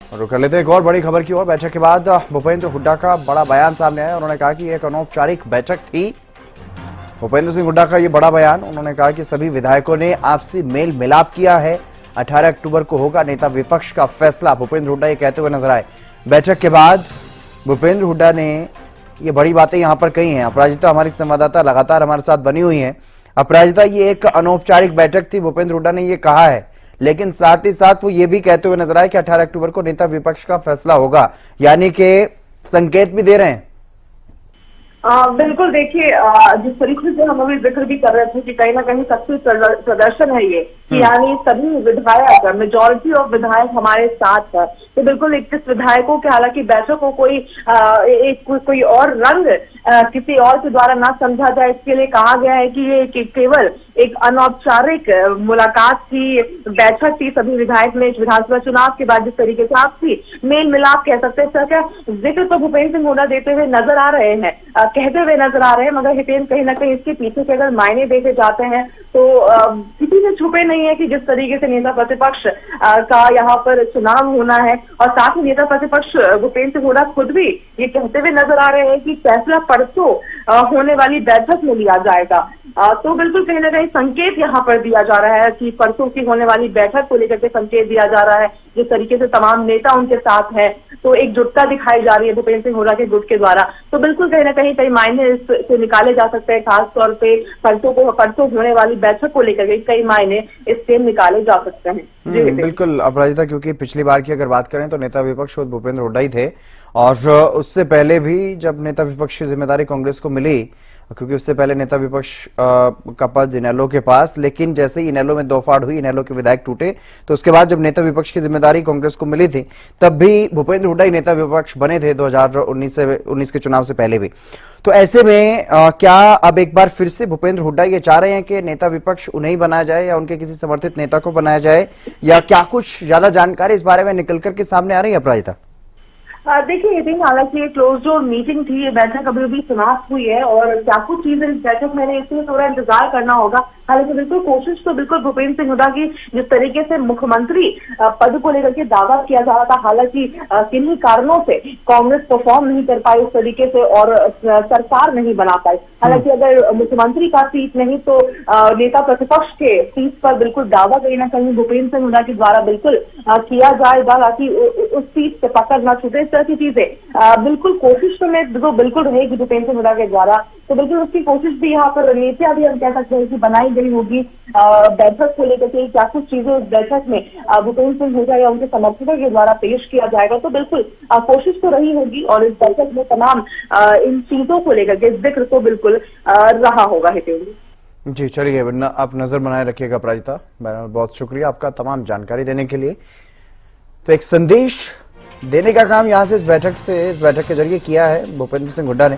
रुक कर लेते हैं एक और बड़ी खबर की ओर। बैठक के बाद भूपेंद्र हुड्डा का बड़ा बयान सामने आया। उन्होंने कहा कि एक अनौपचारिक बैठक थी। भूपेंद्र सिंह हुड्डा का ये बड़ा बयान। उन्होंने कहा कि सभी विधायकों ने आपसी मेल मिलाप किया है। 18 अक्टूबर को होगा नेता विपक्ष का फैसला। भूपेंद्र हुड्डा ये कहते हुए नजर आए। बैठक के बाद भूपेंद्र हुड्डा ने ये बड़ी बातें यहां पर कही हैं। अपराजिता हमारी संवाददाता लगातार हमारे साथ बनी हुई है। अपराजिता, ये एक अनौपचारिक बैठक थी, भूपेंद्र हुड्डा ने ये कहा है, लेकिन साथ ही साथ वो ये भी कहते हुए नजर आए कि 18 अक्टूबर को नेता विपक्ष का फैसला होगा, यानी कि संकेत भी दे रहे हैं। बिल्कुल, देखिए जिस तरीके से हम अभी जिक्र भी कर रहे थे कि कहीं ना कहीं शक्ति प्रदर्शन है ये, कि यानी सभी विधायक, मेजोरिटी ऑफ विधायक हमारे साथ है। तो बिल्कुल 21 विधायकों के, हालांकि बैठक को कोई और रंग किसी और के द्वारा ना समझा जाए, इसके लिए कहा गया है कि ये केवल एक अनौपचारिक मुलाकात थी, बैठक थी। सभी विधायक ने विधानसभा चुनाव के बाद जिस तरीके से आपसी मेल मिलाप कह सकते हैं, इसका जिक्र तो भूपेंद्र सिंह हुड्डा देते हुए नजर आ रहे हैं, कहते हुए नजर आ रहे हैं, मगर हितेन कहीं ना कहीं इसके पीछे के अगर मायने देखे जाते हैं तो किसी से छुपे नहीं है कि जिस तरीके से नेता प्रतिपक्ष का यहाँ पर चुनाव होना है, और साथ ही नेता प्रतिपक्ष भूपेंद्र सिंह हुड्डा खुद भी ये कहते हुए नजर आ रहे हैं कि फैसला परसों होने वाली बैठक में लिया जाएगा। तो बिल्कुल कहीं ना कहीं संकेत यहाँ पर दिया जा रहा है कि परसों की होने वाली बैठक को लेकर के संकेत दिया जा रहा है। जिस तरीके से तमाम नेता उनके साथ है, तो एकजुटता दिखाई जा रही है भूपेंद्र सिंह हुड्डा के गुट के द्वारा। तो बिल्कुल कहीं ना कहीं कई मायने इससे निकाले जा सकते हैं, खासतौर पे परसों होने वाली बैठक को लेकर कई मायने इससे निकाले जा सकते हैं। बिल्कुल अपराजिता, क्योंकि पिछली बार की अगर बात करें तो नेता विपक्ष खुद भूपेंद्र हुड्डा ही थे, और उससे पहले भी जब नेता विपक्ष की जिम्मेदारी कांग्रेस को मिली, क्योंकि उससे पहले नेता विपक्ष का पद इनेलो के पास, लेकिन जैसे ही इनेलो में दो फाड़ हुई, इनेलो के विधायक टूटे, तो उसके बाद जब नेता विपक्ष की जिम्मेदारी कांग्रेस को मिली थी, तब भी भूपेंद्र हुड्डा ही नेता विपक्ष बने थे 2019 के चुनाव से पहले भी। तो ऐसे में क्या अब एक बार फिर से भूपेंद्र हुड्डा ये चाह रहे हैं कि नेता विपक्ष उन्हें ही बनाया जाए या उनके किसी समर्थित नेता को बनाया जाए, या क्या कुछ ज्यादा जानकारी इस बारे में निकल करके सामने आ रही है अपराजिता? देखिए, हालांकि ये क्लोज डोर मीटिंग थी, ये बैठक अभी अभी समाप्त हुई है, और क्या कुछ चीजें इस बैठक में इसलिए थोड़ा इंतजार करना होगा। हालांकि बिल्कुल कोशिश तो बिल्कुल भूपेंद्र सिंह हुड्डा की, जिस तरीके से मुख्यमंत्री पद को लेकर के दावा किया जा रहा था, हालांकि किन्हीं कारणों से कांग्रेस परफॉर्म नहीं कर पाई उस तरीके से और सरकार नहीं बना पाई। हालांकि अगर मुख्यमंत्री का सीट नहीं तो नेता प्रतिपक्ष के सीट पर बिल्कुल दावा कहीं ना कहीं भूपेंद्र सिंह हुड्डा के द्वारा बिल्कुल किया जाएगा, ताकि उस सीट से पकड़ न छूटे, इस तरह की चीजें बिल्कुल कोशिश तो बिल्कुल रहेगी भूपेंद्र सिंह हुड्डा के द्वारा। तो बिल्कुल उसकी कोशिश भी यहाँ पर रणनीतियां भी हम कह सकते हैं कि बनाई गई होगी बैठक को लेकर के, क्या कुछ चीजें उस बैठक में भूपेंद्र सिंह हुड्डा या उनके समर्थकों के द्वारा पेश किया जाएगा। तो बिल्कुल कोशिश तो रही होगी, और इस बैठक में तमाम इन चीजों को लेकर के जिक्र तो बिल्कुल रहा होगा। हितेंद्र जी, चलिए आप नजर बनाए रखिएगा अपराजिता। बहुत शुक्रिया आपका तमाम जानकारी देने के लिए। तो एक संदेश देने का काम यहाँ से इस बैठक के जरिए किया है भूपेंद्र सिंह हुड्डा ने।